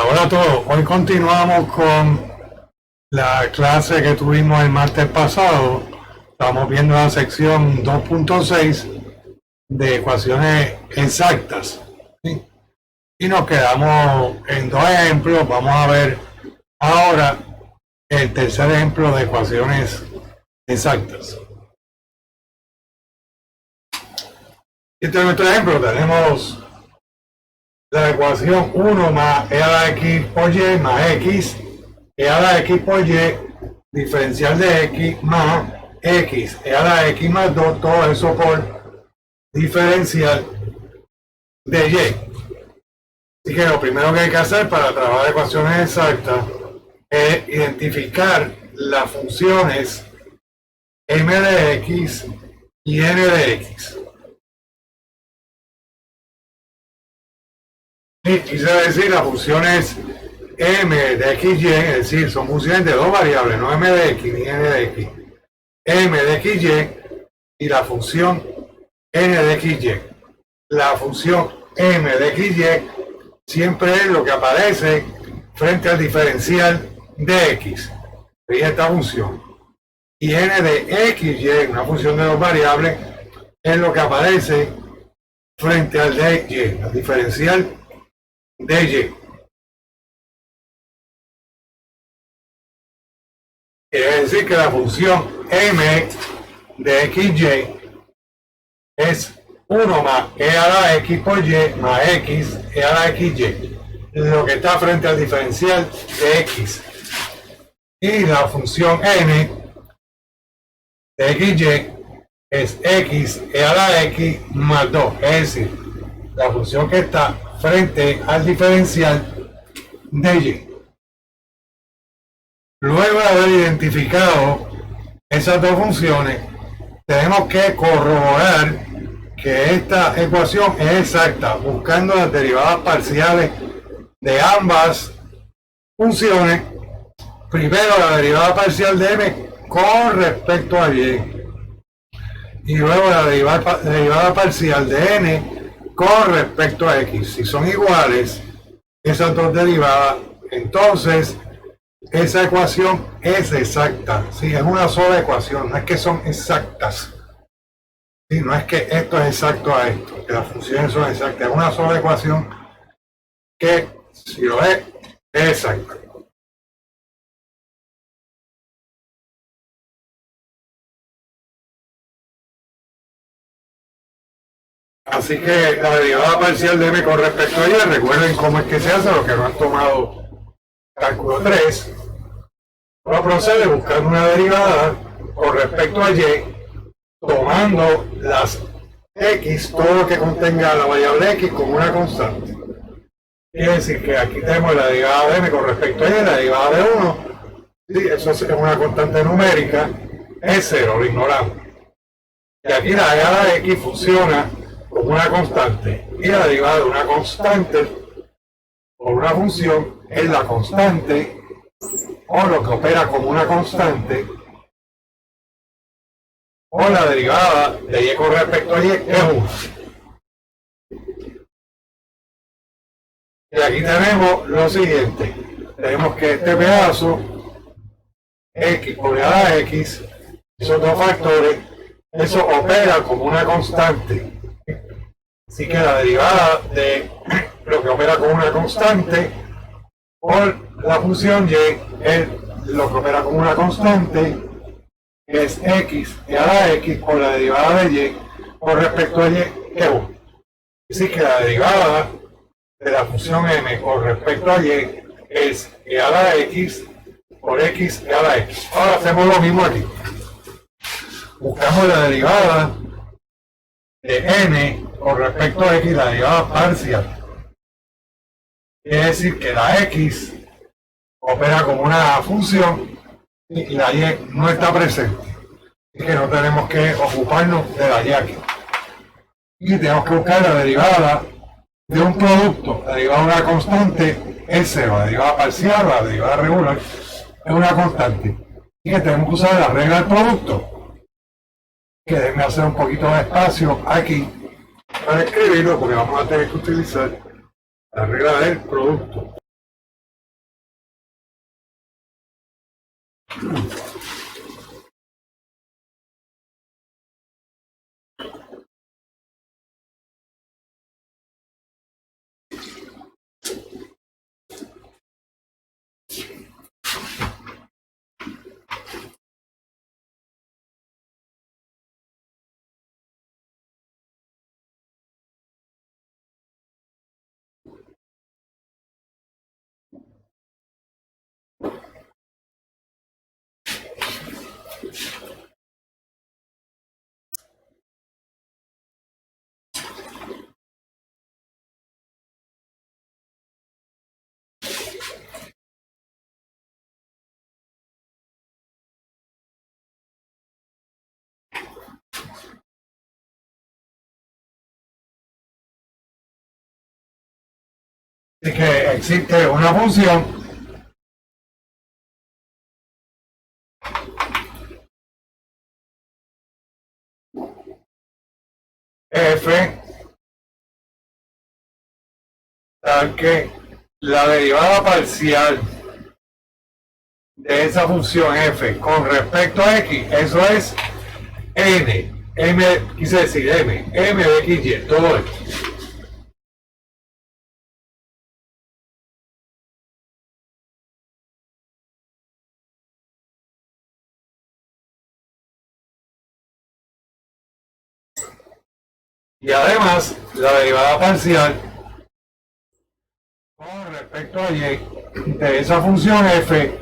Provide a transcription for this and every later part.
Hola a todos. Hoy continuamos con la clase que tuvimos el martes pasado. Estamos viendo la sección 2.6 de ecuaciones exactas, ¿sí? Y nos quedamos en dos ejemplos. Vamos a ver ahora el tercer ejemplo de ecuaciones exactas. Este es nuestro ejemplo. Tenemos la ecuación 1 más e a la x por y más x e a la x por y diferencial de x más x e a la x más 2, todo eso por diferencial de y. Así que lo primero que hay que hacer para trabajar ecuaciones exactas es identificar las funciones m de x y n de x. Y quise decir las funciones m de x y, es decir, son funciones de dos variables, no m de x ni n de x. M de x y la función n de x y. La función m de x y siempre es lo que aparece frente al diferencial de x. Y esta función. Y n de x y, una función de dos variables, es lo que aparece frente al de y, el diferencial de y. Quiere decir que la función m de xy es 1 más e a la x por y más x e a la xy, lo que está frente al diferencial de x. Y la función n de xy es x e a la x más 2, es decir, la función que está frente al diferencial de y. Luego de haber identificado esas dos funciones, tenemos que corroborar que esta ecuación es exacta, buscando las derivadas parciales de ambas funciones. Primero la derivada parcial de m con respecto a y, y luego la derivada parcial de n con respecto a x. Si son iguales esas dos derivadas, entonces esa ecuación es exacta. Sí, es una sola ecuación, no es que son exactas. Sí, no es que esto es exacto a esto, que las funciones son exactas. Es una sola ecuación que, si lo es exacta. Así que la derivada parcial de m con respecto a y, recuerden cómo es que se hace, los que no han tomado cálculo 3. Uno procede buscando una derivada con respecto a y, tomando las x, todo lo que contenga la variable x como una constante. Quiere decir que aquí tenemos la derivada de m con respecto a y, la derivada de 1, sí, eso es una constante numérica, es 0, lo ignoramos. Y aquí la derivada de x funciona como una constante, y la derivada de una constante por una función es la constante, o lo que opera como una constante, o la derivada de y con respecto a y es 1. Y aquí tenemos lo siguiente. Tenemos que este pedazo, x por a la x, esos dos factores, eso opera como una constante. Así que la derivada de lo que opera como una constante por la función y es lo que opera como una constante, es x e a la x por la derivada de y con respecto a y, que es 1. Así que la derivada de la función m con respecto a y es e a la x por x e a la x. Ahora hacemos lo mismo aquí. Buscamos la derivada de n con respecto a x, la derivada parcial. Quiere decir que la x opera como una función y la y no está presente. Así que no tenemos que ocuparnos de la y aquí. Y tenemos que buscar la derivada de un producto. La derivada de una constante es 0. La derivada parcial, la derivada regular, es una constante. Y que tenemos que usar la regla del producto. Que déjenme hacer un poquito de espacio aquí para escribirlo, porque vamos a tener que utilizar la regla del producto. Así que existe una función f tal que la derivada parcial de esa función f con respecto a x, eso es quise decir m de x, y, todo esto. Y además, la derivada parcial con respecto a y de esa función f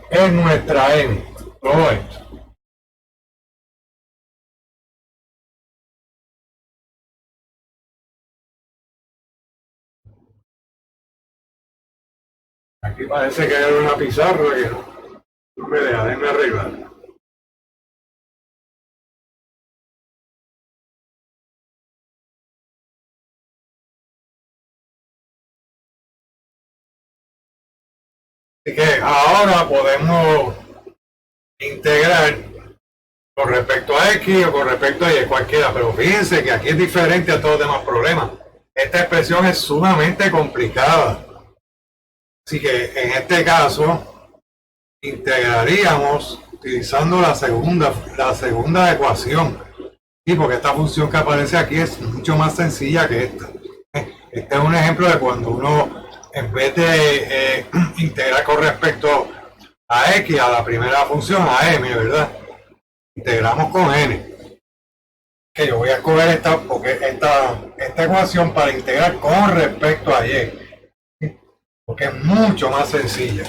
es nuestra n. Todo esto. Aquí parece que hay una pizarra que no me deja, déjame arreglar. Así que ahora podemos integrar con respecto a x o con respecto a y, cualquiera, pero fíjense que aquí es diferente a todos los demás problemas. Esta expresión es sumamente complicada. Así que en este caso integraríamos utilizando la segunda ecuación. Sí, porque esta función que aparece aquí es mucho más sencilla que esta. Este es un ejemplo de cuando uno, en vez de integrar con respecto a x, a la primera función, a m, ¿verdad? Integramos con n. Que yo voy a escoger esta ecuación para integrar con respecto a y. Porque es mucho más sencilla.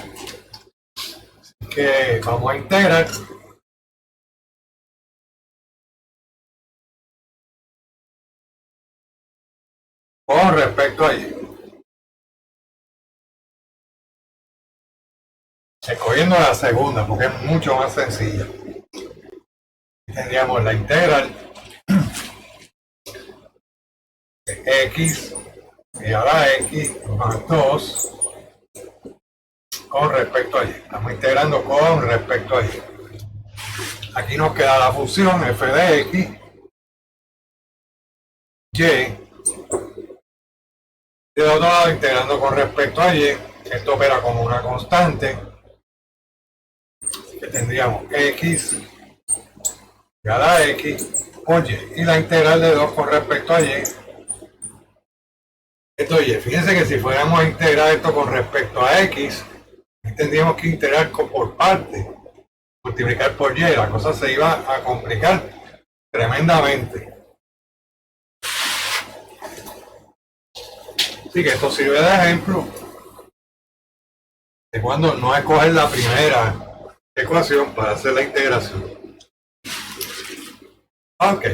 Así que vamos a integrar con respecto a y. Escogiendo la segunda porque es mucho más sencilla. Tendríamos la integral de x y a la x más 2 con respecto a y. Estamos integrando con respecto a y. Aquí nos queda la función f de x, y. De otro lado, integrando con respecto a y, esto opera como una constante, que tendríamos x y a la x por y. Y la integral de 2 con respecto a y. Esto y. Fíjense que si fuéramos a integrar esto con respecto a x, tendríamos que integrar por parte, multiplicar por y, la cosa se iba a complicar tremendamente. Así que esto sirve de ejemplo de cuando no escoger la primera ecuación para hacer la integración. Ok.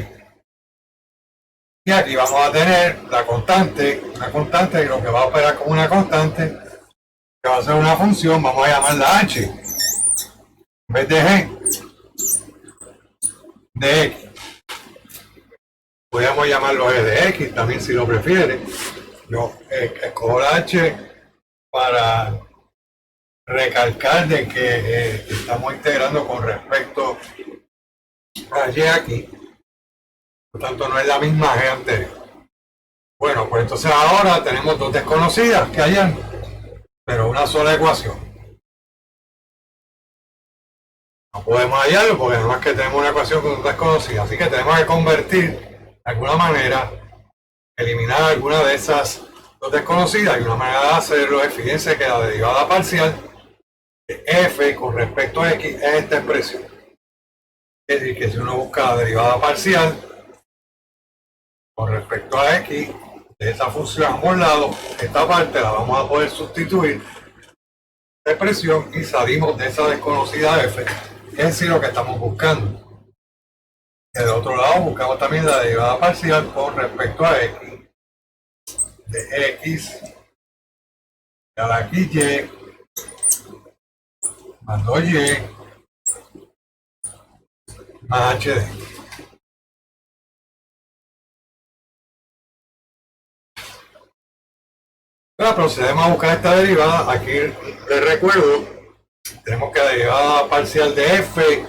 Y aquí vamos a tener la constante, una constante que lo que va a operar como una constante, que va a ser una función, vamos a llamarla h, en vez de g, de x. Podríamos llamarlo g de x también si lo prefiere. Yo escojo la h para recalcar de que estamos integrando con respecto a y aquí. Por tanto, no es la misma g anterior. Bueno, pues entonces ahora tenemos dos desconocidas que hayan, pero una sola ecuación. No podemos hallarlo porque nada más que tenemos una ecuación desconocida. Así que tenemos que convertir de alguna manera, eliminar alguna de esas dos desconocidas. Y una manera de hacerlo es, fíjense que la derivada parcial de f con respecto a x es esta expresión. Es decir, que si uno busca la derivada parcial con respecto a x de esa función a ambos lados, esta parte la vamos a poder sustituir esta expresión y salimos de esa desconocida f, es decir, lo que estamos buscando. Y del otro lado buscamos también la derivada parcial con respecto a x de x a la x y más 2y más h de x. Ahora procedemos a buscar esta derivada. Aquí les recuerdo, tenemos que la derivada parcial de f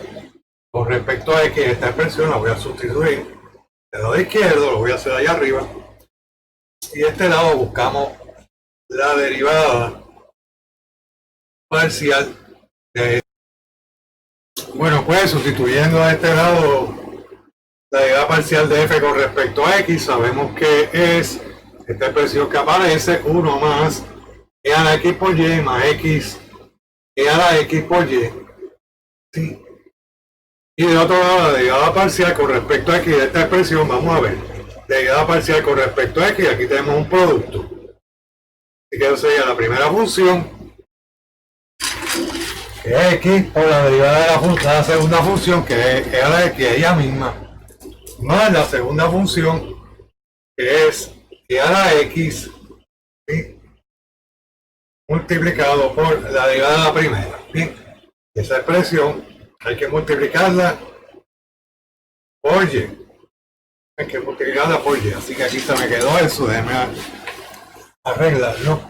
con respecto a x, esta expresión la voy a sustituir del lado izquierdo, lo voy a hacer allá arriba, y de este lado buscamos la derivada parcial de, bueno, pues sustituyendo a este lado la derivada parcial de f con respecto a x, sabemos que es esta expresión que aparece, 1 más e a la x por y más x e a la x por y. ¿Sí? Y de otro lado, la derivada parcial con respecto a x de esta expresión, vamos a ver, derivada parcial con respecto a x, aquí tenemos un producto. Así que eso sería la primera función, que es x, por la derivada de la segunda función, que es e a la x, ella misma, más la segunda función, que es e a la x, ¿sí? Multiplicado por la derivada de la primera. ¿Sí? Esa expresión hay que multiplicarla por y. Hay que multiplicarla por y. Así que aquí se me quedó eso. Déjame arreglarlo.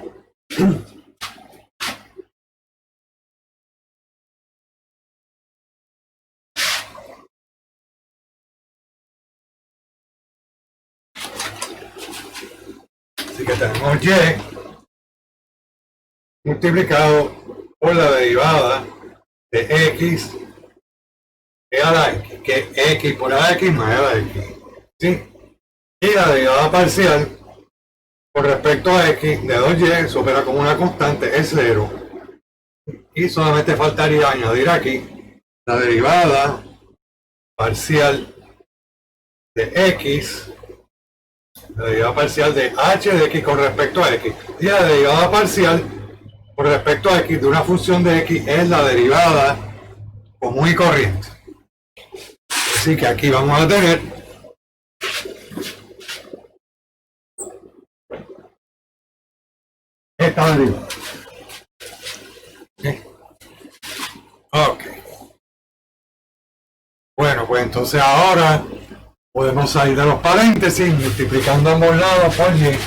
Así que tenemos y multiplicado por la derivada de x e a la x, que es x por a la x más e a la x. ¿Sí? Y la derivada parcial con respecto a x de 2y se opera como una constante, es 0. Y solamente faltaría añadir aquí la derivada parcial de x, la derivada parcial de h de x con respecto a x. Y la derivada parcial con respecto a x de una función de x es la derivada común y corriente. Así que aquí vamos a tener esta derivada. Ok. Bueno, pues entonces ahora podemos salir de los paréntesis multiplicando ambos lados por y.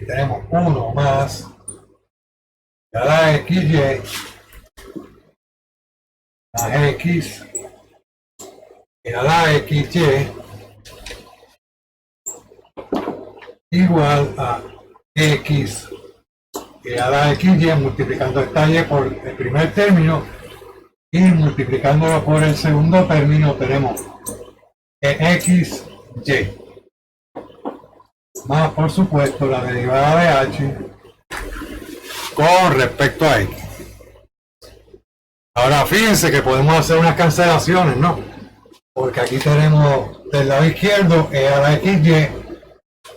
Y tenemos 1 más a la xy más x y a la xy igual a x y a la xy multiplicando esta y por el primer término y multiplicándolo por el segundo término tenemos xy más por supuesto la derivada de h con respecto a x. Ahora fíjense que podemos hacer unas cancelaciones, ¿no? Porque aquí tenemos del lado izquierdo e a la xy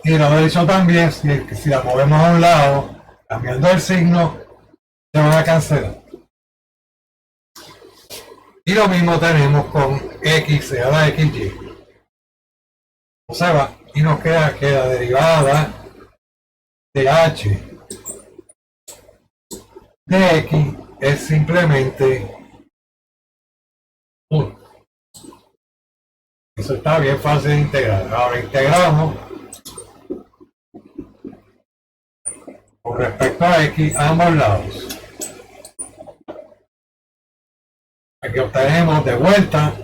y del lado derecho también, si la movemos a un lado, cambiando el signo, se van a cancelar. Y lo mismo tenemos con x e a la xy. Observa, y nos queda que la derivada de h de x es simplemente 1. Eso está bien fácil de integrar. Ahora integramos con respecto a x a ambos lados. Aquí obtenemos de vuelta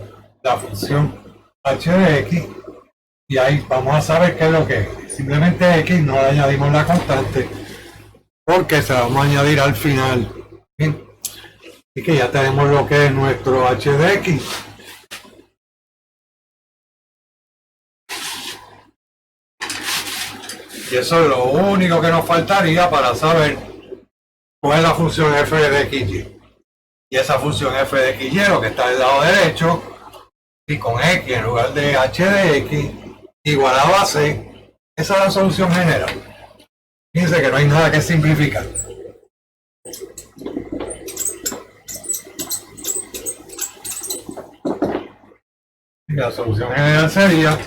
la función h de x y ahí vamos a saber qué es lo que es. Simplemente x no le añadimos la constante porque se la vamos a añadir al final. Bien. Así que ya tenemos lo que es nuestro h de x. Y eso es lo único que nos faltaría para saber cuál es la función f de xy. Y esa función f de xy, lo que está del lado derecho, y con x en lugar de h de x, igualado a c, esa es la solución general. Fíjense que no hay nada que simplificar. Y la solución general sería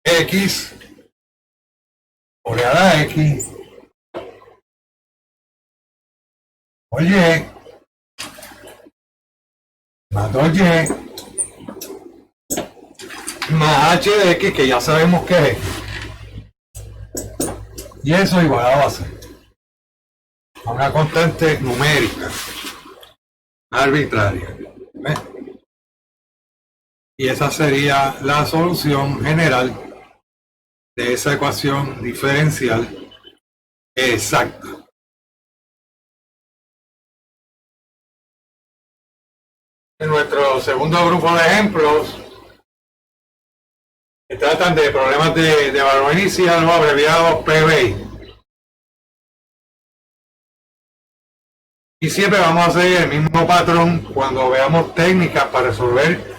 x por a x por y más 2y más h de x, que ya sabemos que es x. Y eso igualado a c, a una constante numérica arbitraria. ¿Ves? Y esa sería la solución general de esa ecuación diferencial exacta. En nuestro segundo grupo de ejemplos, que tratan de problemas de valor inicial o abreviados PBI. Y siempre vamos a seguir el mismo patrón cuando veamos técnicas para resolver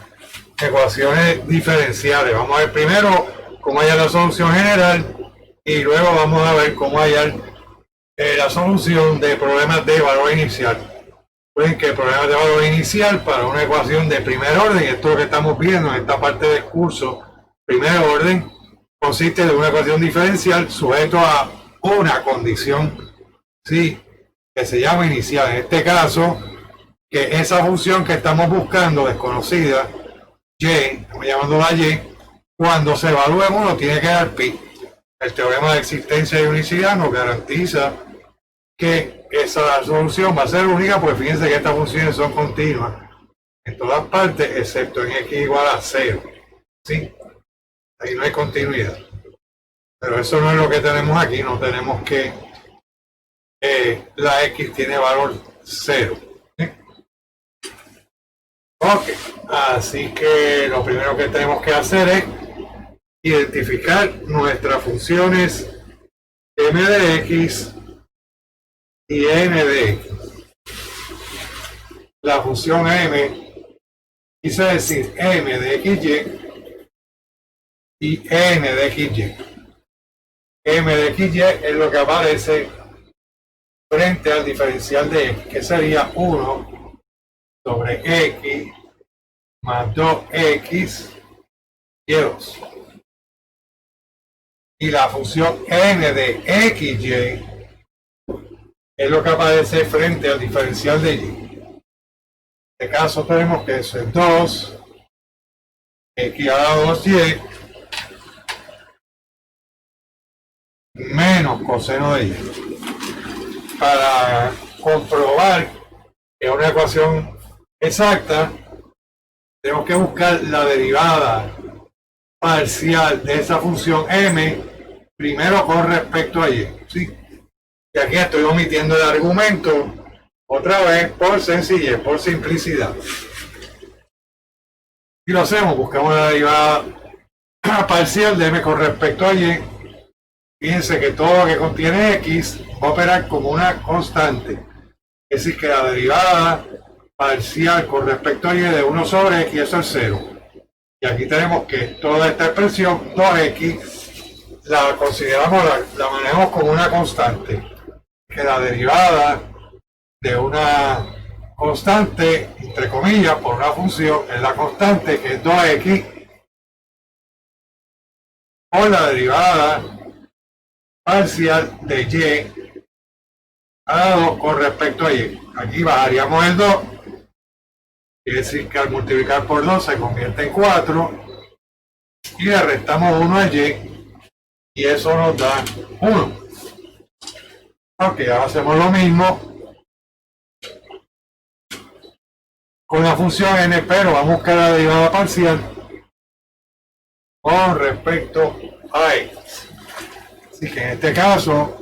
ecuaciones diferenciales. Vamos a ver primero cómo hallar la solución general y luego vamos a ver cómo hallar la solución de problemas de valor inicial. Pueden que el problema de valor inicial para una ecuación de primer orden, y esto es lo que estamos viendo en esta parte del curso, primer orden, consiste de una ecuación diferencial sujeto a una condición, ¿sí?, que se llama inicial. En este caso, que esa función que estamos buscando, desconocida, y, estamos llamándola y, cuando se evalúe en uno tiene que dar pi. El teorema de existencia y unicidad nos garantiza que esa solución va a ser única, porque fíjense que estas funciones son continuas en todas partes, excepto en x igual a 0. ¿Sí? Ahí no hay continuidad. Pero eso no es lo que tenemos aquí, no tenemos que la x tiene valor 0. ¿Sí? Ok, así que lo primero que tenemos que hacer es identificar nuestras funciones m de x y n de x. La función m quise decir m de xy y n de xy. M de xy es lo que aparece frente al diferencial de x, que sería 1 sobre x más 2x y 2. Y la función n de xy es lo que aparece frente al diferencial de y. En este caso tenemos que eso es 2 x a la 2y menos coseno de y. Para comprobar que es una ecuación exacta, tenemos que buscar la derivada parcial de esa función m primero con respecto a y. ¿Sí? Y aquí estoy omitiendo el argumento otra vez por sencillez, por simplicidad. Y lo hacemos, buscamos la derivada parcial de m con respecto a y. Fíjense que todo lo que contiene x va a operar como una constante. Es decir, que la derivada parcial con respecto a y de 1 sobre x, eso es 0. Y aquí tenemos que toda esta expresión, 2x, la consideramos, la manejamos como una constante. Que la derivada de una constante, entre comillas, por una función, es la constante que es 2x, por la derivada parcial de y a la 2 con respecto a y. Aquí bajaríamos el 2, quiere decir que al multiplicar por 2 se convierte en 4, y le restamos 1 a y eso nos da 1. Ok, ahora hacemos lo mismo con la función n, pero vamos a buscar la derivada parcial con respecto a x. Así que en este caso,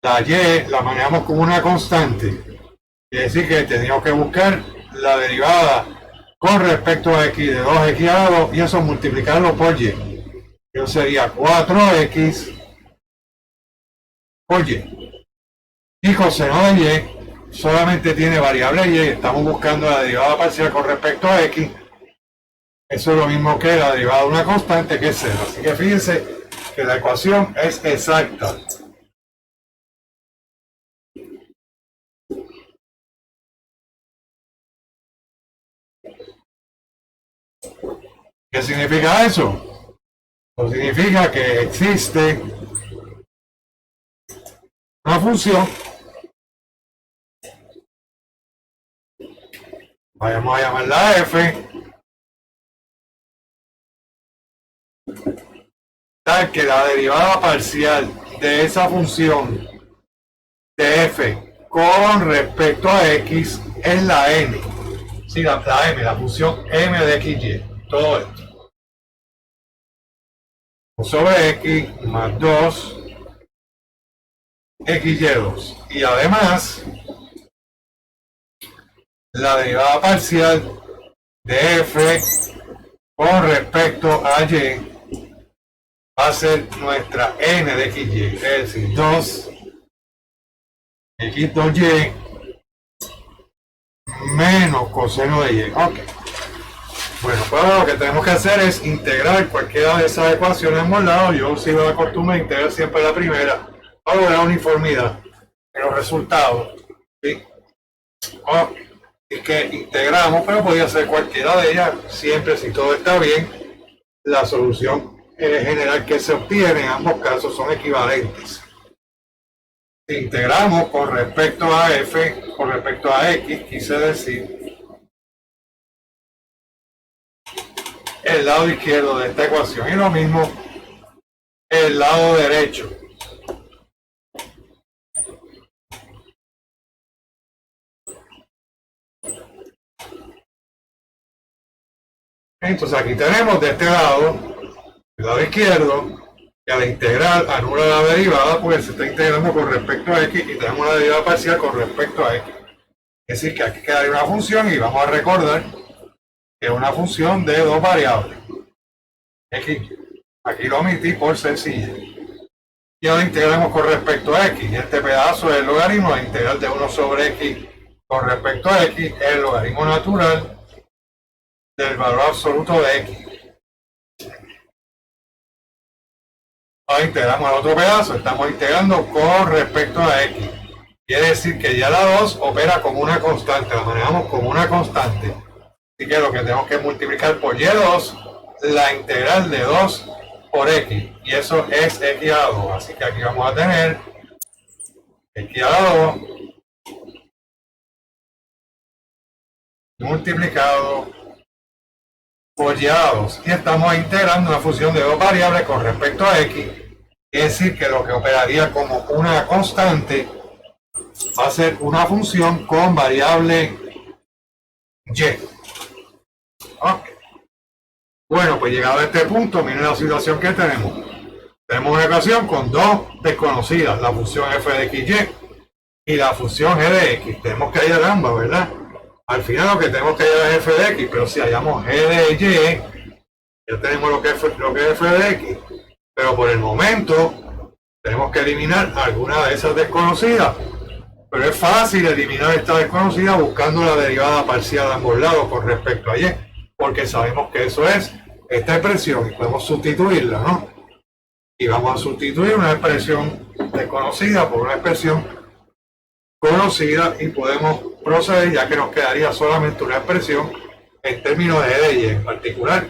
La y la manejamos como una constante. Quiere decir que teníamos que buscar la derivada con respecto a x de 2x a la 2 y eso multiplicarlo por y. Eso sería 4x por y. Y coseno de y solamente tiene variable y. Estamos buscando la derivada parcial con respecto a x. Eso es lo mismo que la derivada de una constante, que es 0. Así que fíjense que la ecuación es exacta. ¿Qué significa eso? Pues significa que existe una función, vamos a llamarla f, tal que la derivada parcial de esa función de f con respecto a x es la n. Sí, la m, la función m de xy. Todo esto sobre x más 2 xy2 y además la derivada parcial de f con respecto a y va a ser nuestra n de xy, es decir, 2 x2y menos coseno de y. Ok. Bueno, pues ahora lo que tenemos que hacer es integrar cualquiera de esas ecuaciones hemos dado. Yo sigo la costumbre de integrar siempre la primera para lograr uniformidad en los resultados. ¿Sí? Y que integramos, pero podría ser cualquiera de ellas. Siempre, si todo está bien, la solución general que se obtiene en ambos casos son equivalentes. Integramos con respecto a f, con respecto a x, quise decir el lado izquierdo de esta ecuación y lo mismo el lado derecho. Entonces aquí tenemos de este lado, el lado izquierdo, que al integral anula la derivada porque se está integrando con respecto a x y tenemos una derivada parcial con respecto a x. Es decir, que aquí queda una función y vamos a recordar que es una función de dos variables. X, aquí lo omití por sencilla. Y ahora integramos con respecto a x. Y este pedazo es el logaritmo, la integral de 1 sobre x con respecto a x es el logaritmo natural del valor absoluto de x. Ahora integramos el otro pedazo, estamos integrando con respecto a x. Quiere decir que ya la 2 opera como una constante, la manejamos como una constante. Así que lo que tenemos que multiplicar por y2, la integral de 2 por x. Y eso es x a la 2. Así que aquí vamos a tener x a la 2 multiplicado por y a la 2. Y estamos integrando una función de dos variables con respecto a x. Es decir, que lo que operaría como una constante va a ser una función con variable y. Okay. Bueno, pues llegado a este punto, miren la situación que tenemos. Tenemos una ecuación con dos desconocidas, la función f de xy y la función g de x. Tenemos que hallar ambas, ¿verdad? Al final lo que tenemos que hallar es f de x, pero si hallamos g de y, ya tenemos lo que es f de x. Pero por el momento tenemos que eliminar alguna de esas desconocidas. Pero es fácil eliminar esta desconocida buscando la derivada parcial de ambos lados con respecto a y, porque sabemos que eso es esta expresión y podemos sustituirla, ¿no? Y vamos a sustituir una expresión desconocida por una expresión conocida y podemos proceder, ya que nos quedaría solamente una expresión en términos de g de y, en particular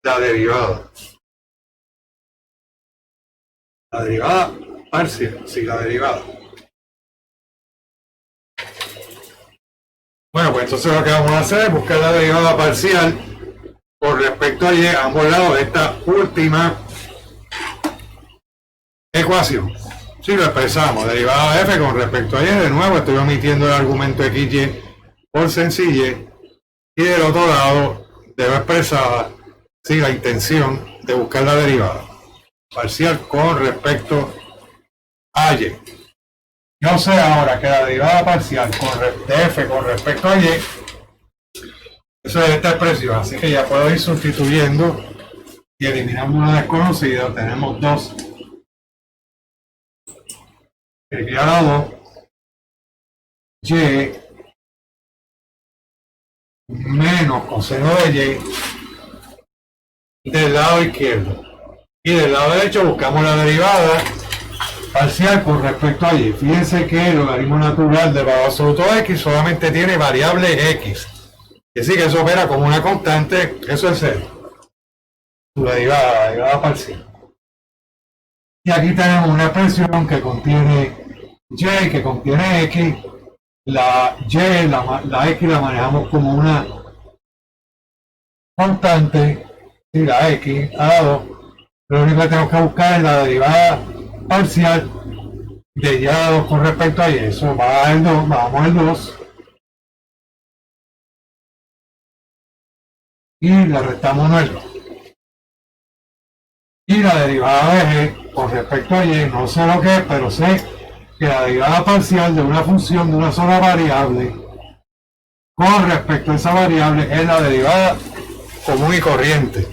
la derivada. La derivada parcial, sí, la derivada. Bueno, pues entonces lo que vamos a hacer es buscar la derivada parcial con respecto a y a ambos lados de esta última ecuación. Si lo expresamos, derivada de f con respecto a y, de nuevo estoy omitiendo el argumento xy por sencillez, y del otro lado debo expresar la intención de buscar la derivada parcial con respecto a y. Yo sé ahora que la derivada parcial de f con respecto a y, eso es esta expresión, así que ya puedo ir sustituyendo y eliminamos una desconocida. Tenemos 2 grado y menos coseno de y del lado izquierdo. Y del lado derecho buscamos la derivada parcial con respecto a y. Fíjense que el logaritmo natural del valor absoluto de x solamente tiene variable x. Es decir, que eso opera como una constante, eso es 0. La derivada parcial. Y aquí tenemos una expresión que contiene y, que contiene x. La y, la x la manejamos como una constante, y la x a la 2. Lo único que tenemos que buscar es la derivada parcial de y a la 2 con respecto a y. Eso va al 2, vamos al 2. Y le restamos 1 al 2. Y la derivada de g con respecto a y, no sé lo que es, pero sé que la derivada parcial de una función de una sola variable con respecto a esa variable es la derivada común y corriente.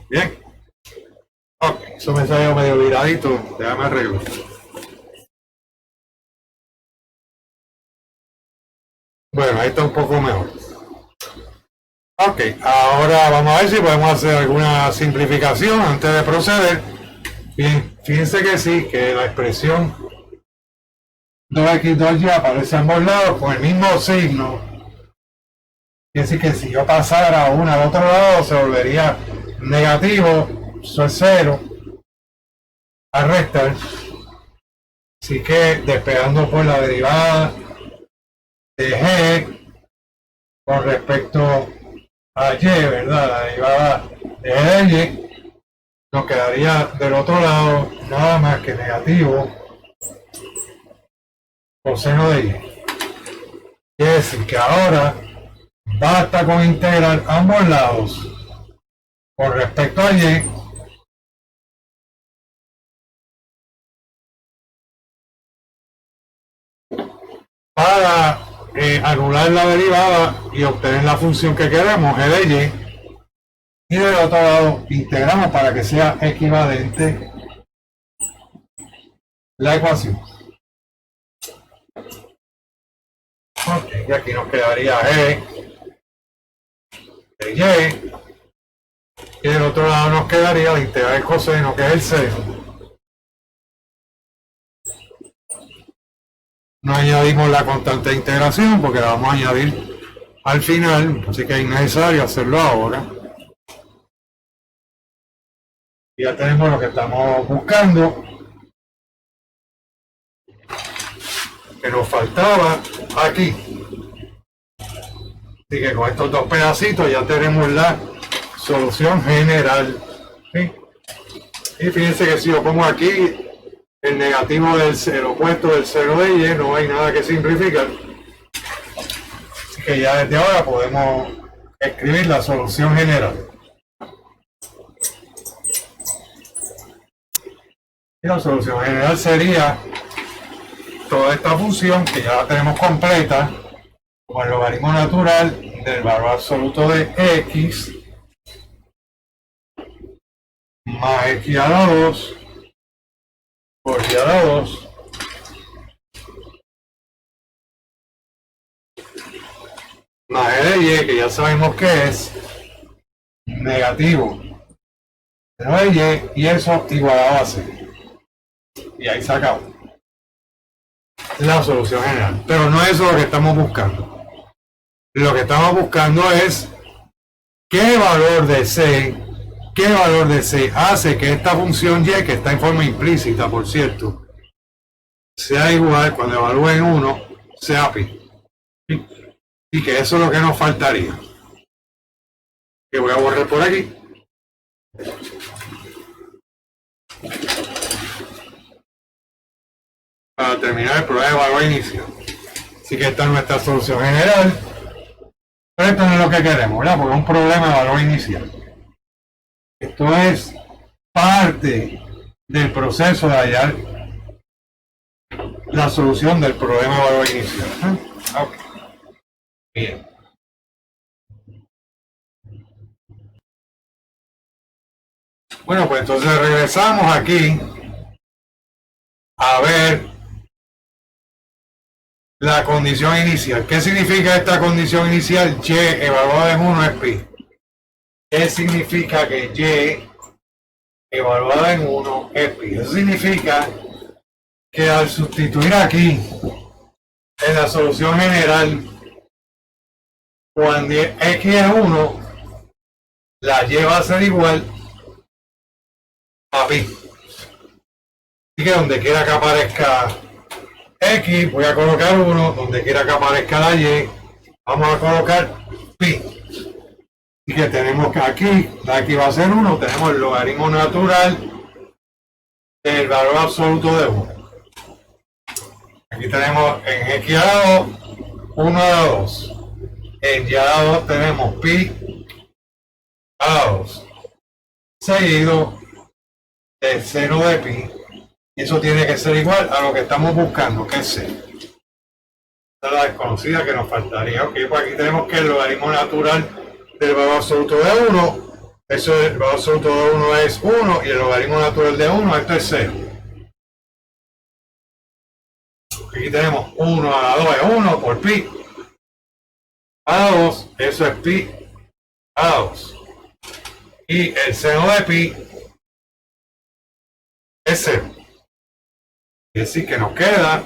Bien. Ok, eso me salió medio viradito, déjame arreglo. Bueno, ahí está un poco mejor. Ok, ahora vamos a ver si podemos hacer alguna simplificación antes de proceder. Bien, fíjense que sí, que la expresión 2x, 2y aparece a ambos lados con el mismo signo. Quiere decir que si yo pasara una al otro lado se volvería negativo, eso es 0, a restar. Así que despegando por la derivada de g con respecto a y, ¿verdad? La derivada de g de y, nos quedaría del otro lado nada más que negativo coseno de y. Quiere decir que ahora basta con integrar ambos lados con respecto a y para anular la derivada y obtener la función que queremos, g de y del otro lado integramos para que sea equivalente la ecuación. Ok, y aquí nos quedaría g de y del otro lado nos quedaría la integral del coseno, que es el 0. No añadimos la constante de integración porque la vamos a añadir al final, así que es innecesario hacerlo ahora. Ya tenemos lo que estamos buscando, que nos faltaba aquí. Así que con estos dos pedacitos ya tenemos la solución general. ¿Sí? Y fíjense que si yo pongo aquí el negativo del opuesto del 0 de y, no hay nada que simplificar. Así que ya desde ahora podemos escribir la solución general. Y la solución general sería toda esta función que ya la tenemos completa como el logaritmo natural del valor absoluto de x más x a la 2 por y a la 2 más e de y, que ya sabemos que es negativo de y eso igualado a 0. Y ahí se acabó la solución general. Pero no es eso lo que estamos buscando. Lo que estamos buscando es qué valor de C hace que esta función y, que está en forma implícita, por cierto, sea igual cuando evalúen 1, sea pi. Y que eso es lo que nos faltaría. Que voy a borrar por aquí. Para terminar el problema de valor inicial. Así que esta es nuestra solución general. Pero esto no es lo que queremos, ¿verdad? Porque es un problema de valor inicial. Esto es parte del proceso de hallar la solución del problema de valor inicial. Ok. Bien. Bueno, pues entonces regresamos aquí a ver la condición inicial. ¿Qué significa esta condición inicial? Y evaluada en 1 es pi. ¿Qué significa que y evaluada en 1 es pi? Eso significa que al sustituir aquí en la solución general, cuando x es 1, la y va a ser igual a pi. Así que donde quiera que aparezca x, voy a colocar 1, donde quiera que aparezca la y, vamos a colocar pi. Así que tenemos que aquí, la x va a ser 1, tenemos el logaritmo natural del valor absoluto de 1. Aquí tenemos en x a la 2, 1 a la 2. En y a la 2 tenemos pi a la 2. Seguido del seno de pi. Y eso tiene que ser igual a lo que estamos buscando, que es 0. Esta es la desconocida que nos faltaría. Ok, pues aquí tenemos que el logaritmo natural del valor absoluto de 1. Eso el valor absoluto de 1 es 1 y el logaritmo natural de 1, esto es 0. Aquí tenemos 1 a la 2 es 1 por pi a la 2, eso es pi a la 2. Y el seno de pi es 0. Es decir, que nos queda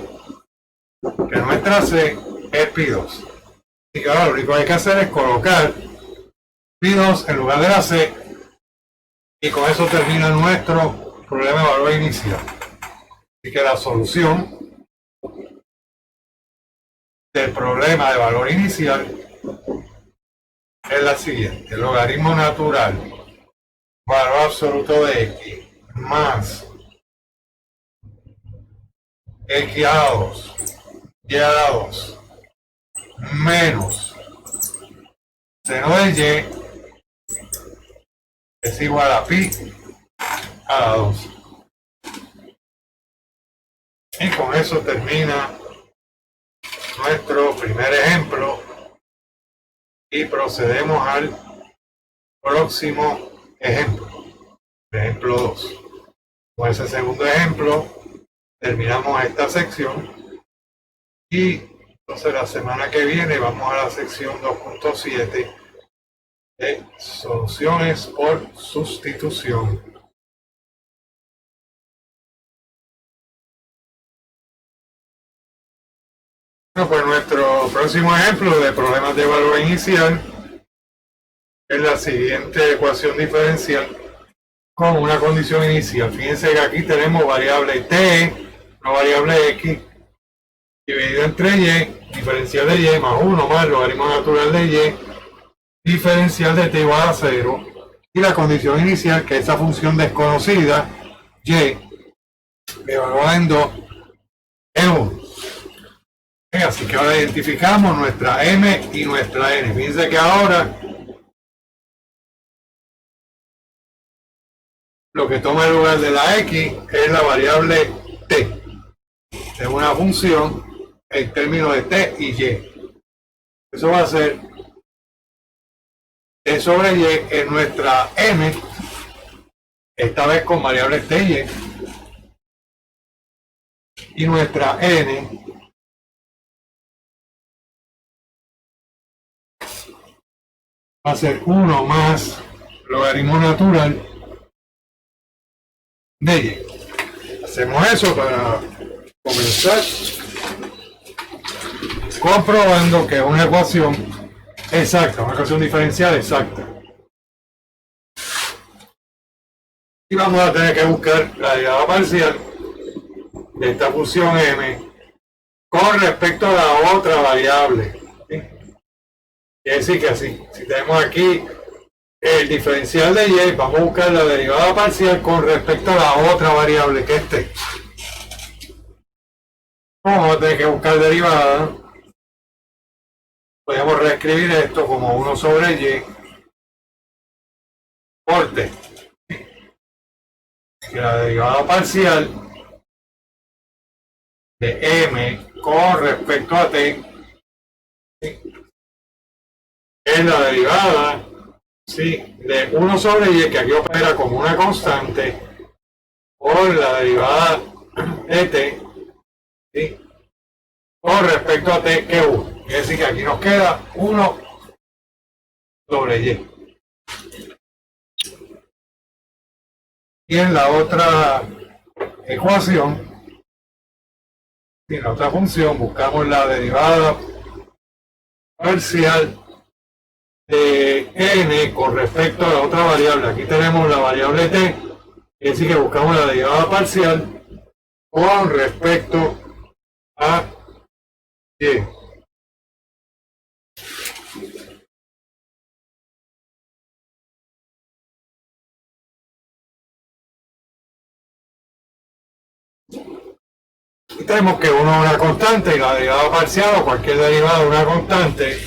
que nuestra C es pi 2. Así que ahora lo único que hay que hacer es colocar pi 2 en lugar de la C y con eso termina nuestro problema de valor inicial. Así que la solución del problema de valor inicial es la siguiente: el logaritmo natural valor absoluto de x más x a la 2 y a la 2 menos seno de y es igual a pi a la 2. Y con eso termina nuestro primer ejemplo y procedemos al próximo ejemplo, ejemplo 2. Con ese segundo ejemplo terminamos esta sección y entonces la semana que viene vamos a la sección 2.7 de soluciones por sustitución. Bueno, pues nuestro próximo ejemplo de problemas de valor inicial es la siguiente ecuación diferencial con una condición inicial. Fíjense que aquí tenemos variable t, una variable x, dividido entre y, diferencial de y más 1 más logaritmo natural de y, diferencial de t igual a 0, y la condición inicial, que es esa función desconocida, y, evaluada en 2, es 1. Así que ahora identificamos nuestra m y nuestra n. Fíjense que ahora lo que toma el lugar de la x es la variable t de una función en términos de t y y. Eso va a ser t sobre y en nuestra m, esta vez con variables t y, y nuestra n va a ser 1 más logaritmo natural de y. Hacemos eso para comenzar comprobando que es una ecuación exacta, una ecuación diferencial exacta. Y vamos a tener que buscar la derivada parcial de esta función m con respecto a la otra variable. ¿Sí? Quiere decir que así, si tenemos aquí el diferencial de y, vamos a buscar la derivada parcial con respecto a la otra variable que es t. Vamos a tener que buscar derivada. Podemos reescribir esto como 1 sobre y por t. Que la derivada parcial de m con respecto a t, ¿sí? Es la derivada, ¿sí?, de 1 sobre y, que aquí opera como una constante, por la derivada de t, ¿sí?, con respecto a t que es 1. Es decir, que aquí nos queda 1 sobre y. Y en la otra ecuación, en la otra función, buscamos la derivada parcial de n con respecto a la otra variable. Aquí tenemos la variable t, es decir, que buscamos la derivada parcial con respecto a y. Y tenemos que uno es una constante y la derivada parcial o cualquier derivada de una constante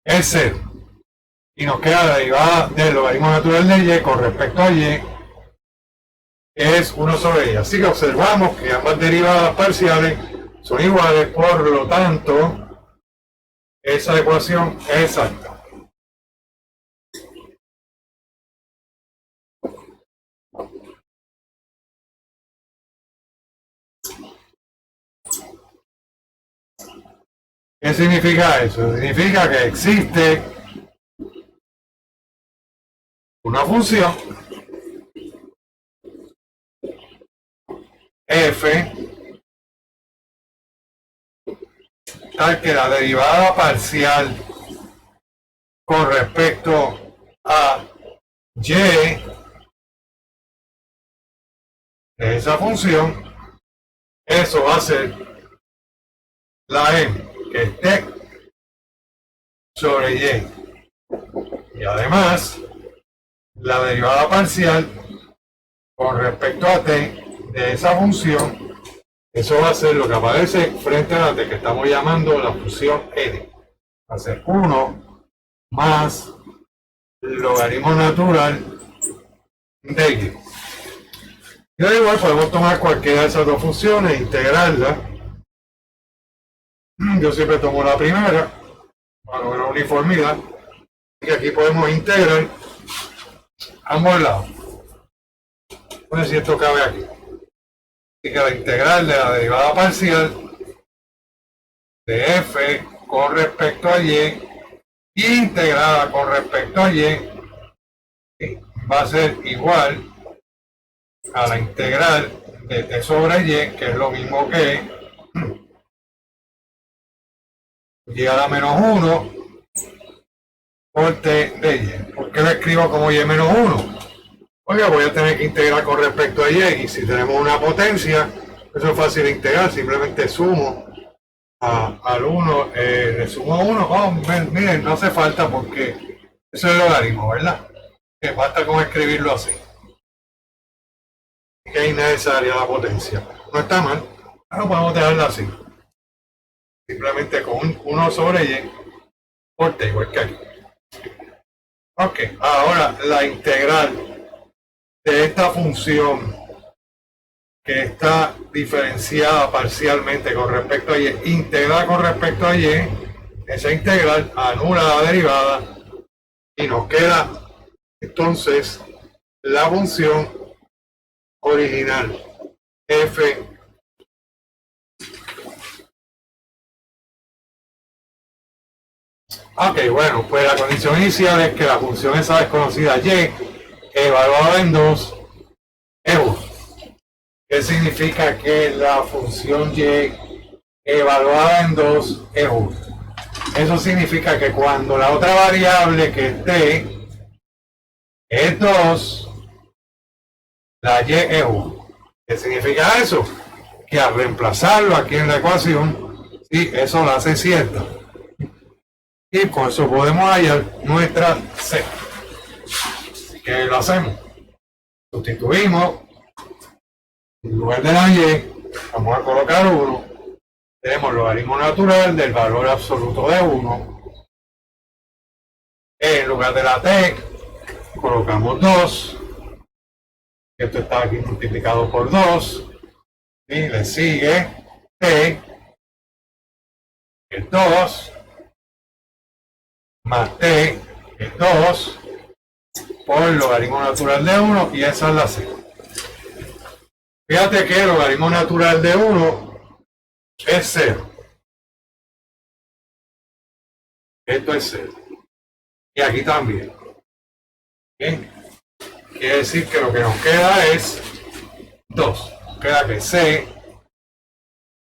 es 0. Y nos queda la derivada del logaritmo natural de y con respecto a y, que es 1 sobre y. Así que observamos que ambas derivadas parciales son iguales, por lo tanto, esa ecuación es exacta. ¿Qué significa eso? Significa que existe una función f tal que la derivada parcial con respecto a y de esa función, eso va a ser la m, que es t sobre y. Y además, la derivada parcial con respecto a t de esa función, eso va a ser lo que aparece frente a la t, que estamos llamando la función n. Va a ser 1 más logaritmo natural de y. Y da igual, podemos tomar cualquiera de esas dos funciones e integrarlas. Yo siempre tomo la primera para lograr uniformidad. Y aquí podemos integrar ambos lados. No sé si esto cabe aquí. Así que la integral de la derivada parcial de f con respecto a y, integrada con respecto a y, va a ser igual a la integral de t sobre y, que es lo mismo que y a la menos 1 por t de y. ¿Por qué lo escribo como y menos 1? Oiga, voy a tener que integrar con respecto a y si tenemos una potencia, eso es fácil de integrar, simplemente sumo al 1, le sumo a 1, oh, miren, no hace falta porque eso es el logaritmo, ¿verdad? Que basta con escribirlo así. Que es innecesaria la potencia. No está mal, pero podemos dejarla así. Simplemente con 1 sobre y por t, igual que aquí. Ok, ahora la integral de esta función que está diferenciada parcialmente con respecto a y, integrada con respecto a y, esa integral anula la derivada y nos queda entonces la función original f Ok, bueno, pues la condición inicial es que la función esa desconocida y, evaluada en 2, es 1. ¿Qué significa que la función y evaluada en 2 es 1? Eso significa que cuando la otra variable que es t es 2, la y es 1. ¿Qué significa eso? Que al reemplazarlo aquí en la ecuación, sí, eso la hace cierta. Y con eso podemos hallar nuestra c. Así que lo hacemos. Sustituimos. En lugar de la y, vamos a colocar 1. Tenemos logaritmo natural del valor absoluto de 1. En lugar de la t, colocamos 2. Esto está aquí multiplicado por 2. y le sigue T, que es 2, más T, que es 2, por el logaritmo natural de 1, y esa es la C. Fíjate que el logaritmo natural de 1 es 0. Esto es 0. Y aquí también. Bien. Quiere decir que lo que nos queda es 2. Queda que C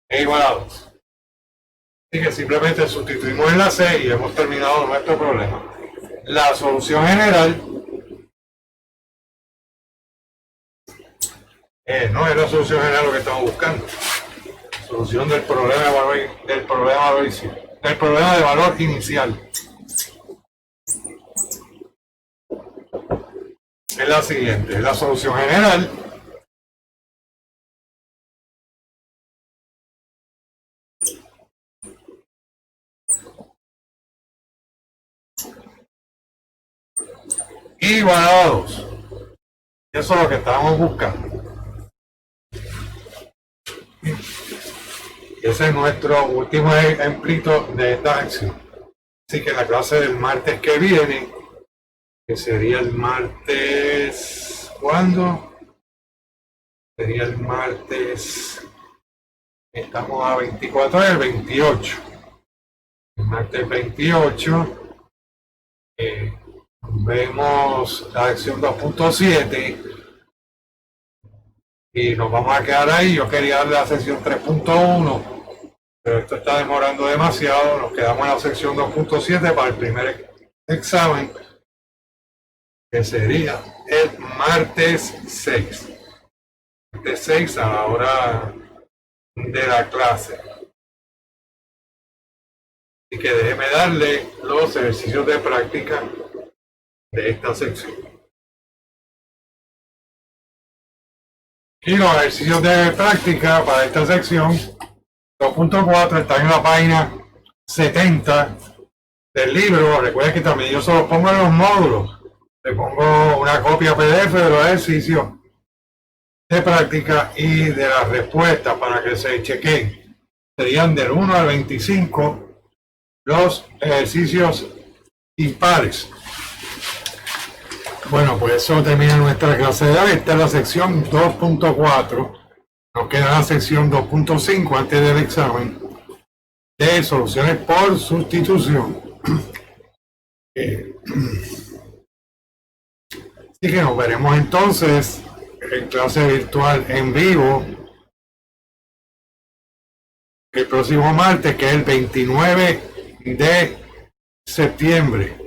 es igual a 2. Así que simplemente sustituimos en la C y hemos terminado nuestro problema. La solución general no es la solución general lo que estamos buscando. Solución del problema de valor inicial. Es la siguiente, la solución general igual a 2. Eso es lo que estábamos buscando. Ese es nuestro último ejemplito de esta acción. Así que la clase del martes que viene, que sería el martes, ¿cuándo? Sería el martes, estamos a 24, el 28. El martes 28 vemos la acción 2.7 y nos vamos a quedar ahí. Yo quería darle la sección 3.1, pero esto está demorando demasiado. Nos quedamos en la sección 2.7 para el primer examen, que sería el martes 6. Martes 6 a la hora de la clase. Así que déjeme darle los ejercicios de práctica de esta sección. Y los ejercicios de práctica para esta sección 2.4 están en la página 70 del libro. Recuerden que también yo se los pongo en los módulos. Le pongo una copia PDF de los ejercicios de práctica y de las respuestas para que se chequen. Serían del 1 al 25 los ejercicios impares. Bueno, pues eso termina nuestra clase de hoy. Esta es la sección 2.4. Nos queda la sección 2.5 antes del examen de soluciones por sustitución. Así que nos veremos entonces en clase virtual en vivo el próximo martes, que es el 29 de septiembre.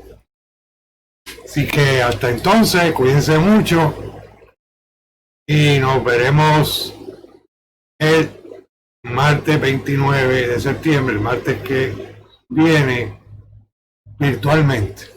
Así que hasta entonces, cuídense mucho y nos veremos el martes 29 de septiembre, el martes que viene, virtualmente.